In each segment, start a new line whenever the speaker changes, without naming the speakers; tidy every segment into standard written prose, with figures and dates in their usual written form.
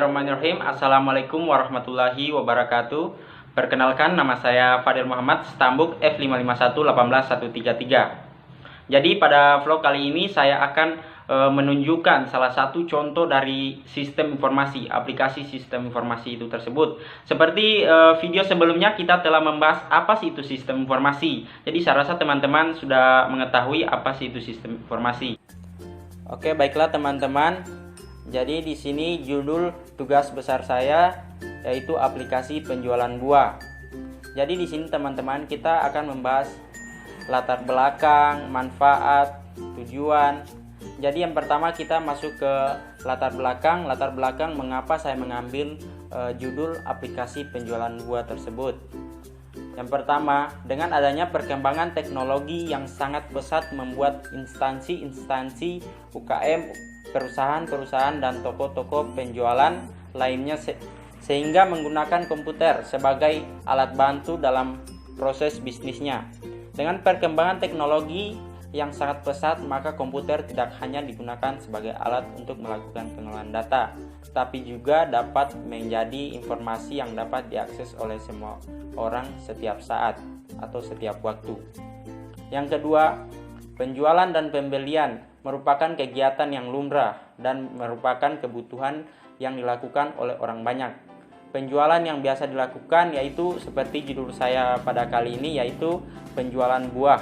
Bismillahirrahmanirrahim. Assalamualaikum warahmatullahi wabarakatuh. Perkenalkan, nama saya Fadil Muhammad, Stambuk F55118133. Jadi pada vlog kali ini saya akan menunjukkan salah satu contoh dari sistem informasi, aplikasi sistem informasi itu tersebut. Seperti video sebelumnya kita telah membahas apa sih itu sistem informasi. Jadi saya rasa teman-teman sudah mengetahui apa sih itu sistem informasi. Oke, baiklah teman-teman. Jadi di sini judul tugas besar saya yaitu aplikasi penjualan buah. Jadi di sini teman-teman kita akan membahas latar belakang, manfaat, tujuan. Jadi yang pertama kita masuk ke latar belakang. Latar belakang mengapa saya mengambil judul aplikasi penjualan buah tersebut. Yang pertama, dengan adanya perkembangan teknologi yang sangat pesat membuat instansi-instansi UKM, perusahaan-perusahaan dan toko-toko penjualan lainnya sehingga menggunakan komputer sebagai alat bantu dalam proses bisnisnya. Dengan perkembangan teknologi yang sangat pesat, maka komputer tidak hanya digunakan sebagai alat untuk melakukan pengolahan data, tapi juga dapat menjadi informasi yang dapat diakses oleh semua orang setiap saat atau setiap waktu. Yang kedua, penjualan dan pembelian merupakan kegiatan yang lumrah dan merupakan kebutuhan yang dilakukan oleh orang banyak. Penjualan yang biasa dilakukan yaitu seperti judul saya pada kali ini, yaitu penjualan buah.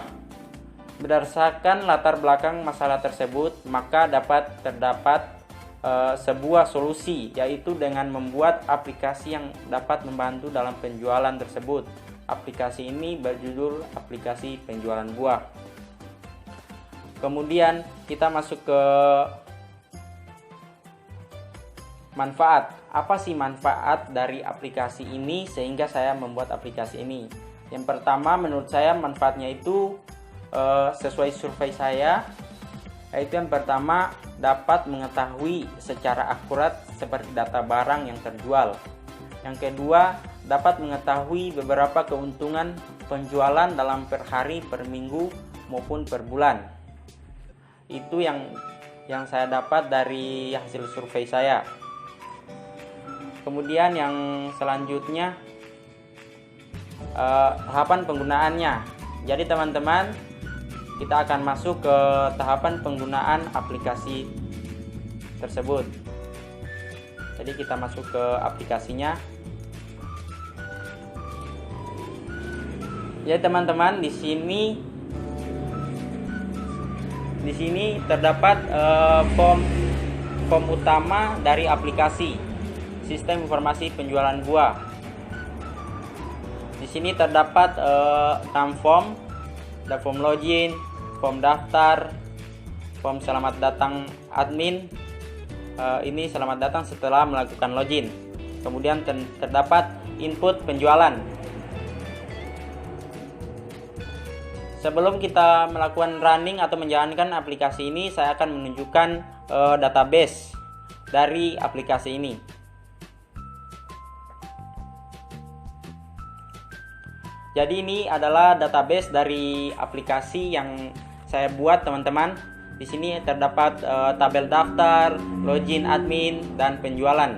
Berdasarkan latar belakang masalah tersebut, maka dapat terdapat sebuah solusi, yaitu dengan membuat aplikasi yang dapat membantu dalam penjualan tersebut. Aplikasi ini berjudul aplikasi penjualan buah. Kemudian kita masuk ke manfaat. Apa sih manfaat dari aplikasi ini sehingga saya membuat aplikasi ini? Yang pertama, menurut saya manfaatnya itu sesuai survei saya, yaitu yang pertama, dapat mengetahui secara akurat seperti data barang yang terjual. Yang kedua, dapat mengetahui beberapa keuntungan penjualan dalam per hari, per minggu maupun per bulan. Itu yang saya dapat dari hasil survei saya. Kemudian yang selanjutnya, tahapan penggunaannya. Jadi teman-teman, kita akan masuk ke tahapan penggunaan aplikasi tersebut. Jadi kita masuk ke aplikasinya. Ya teman-teman, di sini terdapat form utama dari aplikasi sistem informasi penjualan buah. Di sini terdapat 6 form. Ada form login, form daftar, form selamat datang admin. Ini selamat datang setelah melakukan login. Kemudian terdapat input penjualan. Sebelum kita melakukan running atau menjalankan aplikasi ini, saya akan menunjukkan database dari aplikasi ini. Jadi ini adalah database dari aplikasi yang saya buat teman-teman. Di sini terdapat tabel daftar, login admin, dan penjualan.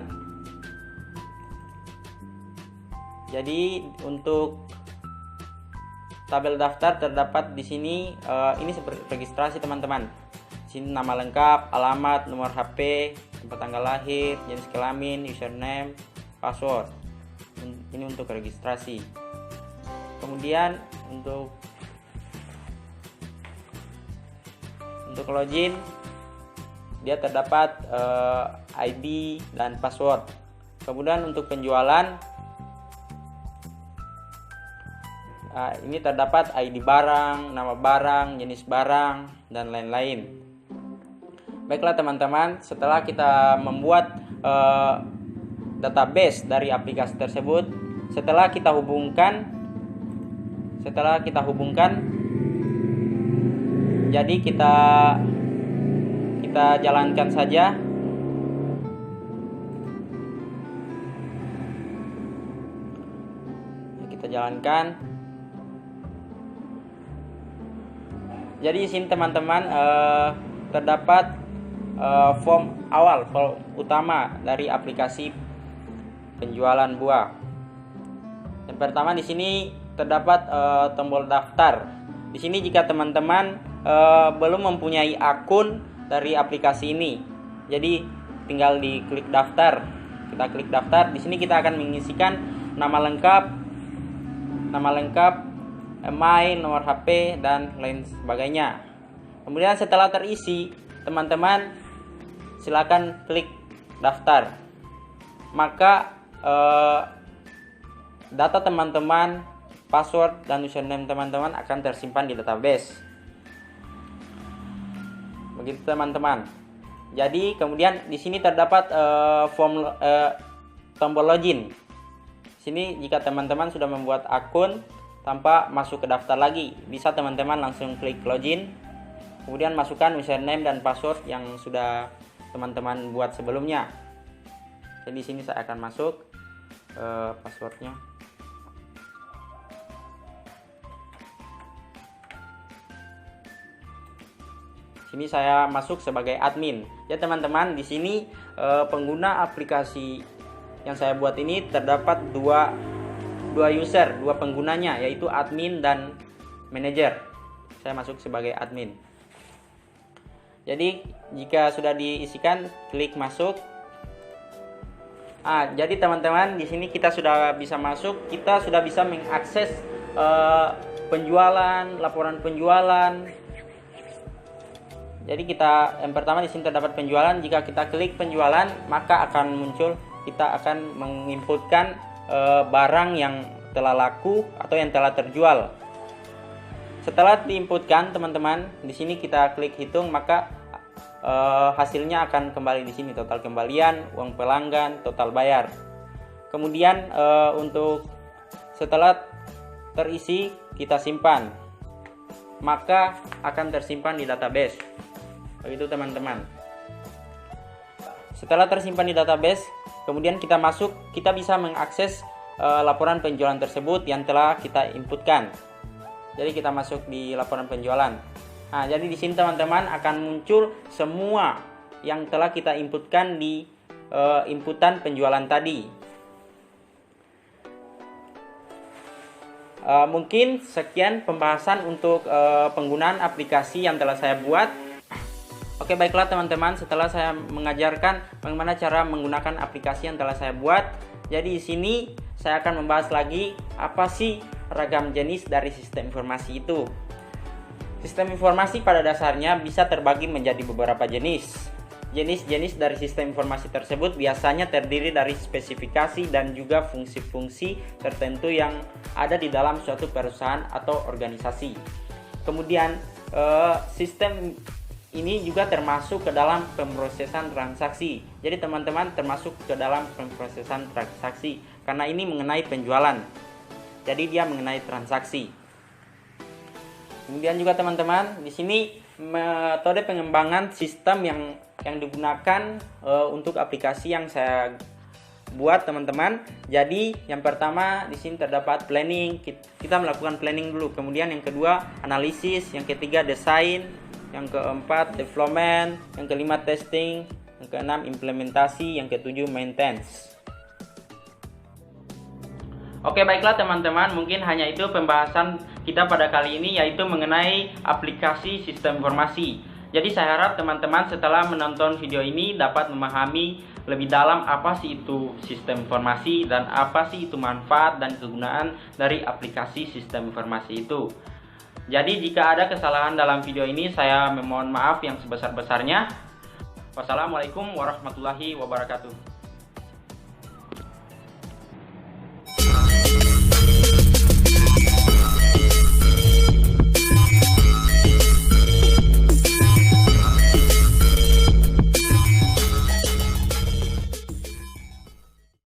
Jadi untuk tabel daftar terdapat di sini, ini seperti registrasi teman-teman. Di sini nama lengkap, alamat, nomor HP, tempat tanggal lahir, jenis kelamin, username, password. Ini untuk registrasi. Kemudian untuk login, dia terdapat ID dan password. Kemudian untuk penjualan, ini terdapat ID barang, nama barang, jenis barang, dan lain-lain. Baiklah teman-teman, setelah kita membuat database dari aplikasi tersebut, setelah kita hubungkan, jadi kita jalankan saja. Kita jalankan. Jadi di sini teman-teman terdapat form awal, form utama dari aplikasi penjualan buah. Yang pertama di sini terdapat tombol daftar. Di sini jika teman-teman belum mempunyai akun dari aplikasi ini, jadi tinggal diklik daftar. Kita klik daftar. Di sini kita akan mengisikan nama lengkap, email, nomor HP, dan lain sebagainya. Kemudian setelah terisi, teman-teman silakan klik daftar. Maka data teman-teman, password dan username teman-teman akan tersimpan di database. Begitu teman-teman. Jadi kemudian di sini terdapat tombol login. Sini jika teman-teman sudah membuat akun tanpa masuk ke daftar lagi, bisa teman-teman langsung klik login, kemudian masukkan username dan password yang sudah teman-teman buat sebelumnya. Jadi di sini saya akan masuk passwordnya. Sini saya masuk sebagai admin. Ya teman-teman, di sini pengguna aplikasi yang saya buat ini terdapat dua user, dua penggunanya, yaitu admin dan manajer. Saya masuk sebagai admin. Jadi jika sudah diisikan, klik masuk. Jadi teman-teman, di sini kita sudah bisa masuk, kita sudah bisa mengakses penjualan, laporan penjualan. Jadi yang pertama di sini terdapat penjualan. Jika kita klik penjualan, maka akan muncul, kita akan menginputkan barang yang telah laku atau yang telah terjual. Setelah diinputkan teman-teman, di sini kita klik hitung, maka hasilnya akan kembali di sini, total kembalian, uang pelanggan, total bayar. Kemudian untuk setelah terisi kita simpan, maka akan tersimpan di database. Begitu teman-teman. Setelah tersimpan di database, kemudian kita masuk, kita bisa mengakses laporan penjualan tersebut yang telah kita inputkan. Jadi kita masuk di laporan penjualan. Jadi di sini teman-teman akan muncul semua yang telah kita inputkan di inputan penjualan tadi. Mungkin sekian pembahasan untuk penggunaan aplikasi yang telah saya buat. Oke, baiklah teman-teman, setelah saya mengajarkan bagaimana cara menggunakan aplikasi yang telah saya buat, jadi di sini saya akan membahas lagi apa sih ragam jenis dari sistem informasi itu. Sistem informasi pada dasarnya bisa terbagi menjadi beberapa jenis. Jenis-jenis dari sistem informasi tersebut biasanya terdiri dari spesifikasi dan juga fungsi-fungsi tertentu yang ada di dalam suatu perusahaan atau organisasi. Kemudian sistem ini juga termasuk ke dalam pemrosesan transaksi. Jadi teman-teman termasuk ke dalam pemrosesan transaksi karena ini mengenai penjualan. Jadi dia mengenai transaksi. Kemudian juga teman-teman, di sini metode pengembangan sistem yang digunakan untuk aplikasi yang saya buat teman-teman. Jadi yang pertama di sini terdapat planning. Kita melakukan planning dulu. Kemudian yang kedua analisis, yang ketiga desain, yang keempat development, yang kelima testing, yang keenam implementasi, yang ketujuh maintenance. Oke, baiklah teman-teman, mungkin hanya itu pembahasan kita pada kali ini, yaitu mengenai aplikasi sistem informasi. Jadi saya harap teman-teman setelah menonton video ini dapat memahami lebih dalam apa sih itu sistem informasi dan apa sih itu manfaat dan kegunaan dari aplikasi sistem informasi itu. Jadi jika ada kesalahan dalam video ini, saya memohon maaf yang sebesar-besarnya. Wassalamualaikum warahmatullahi wabarakatuh.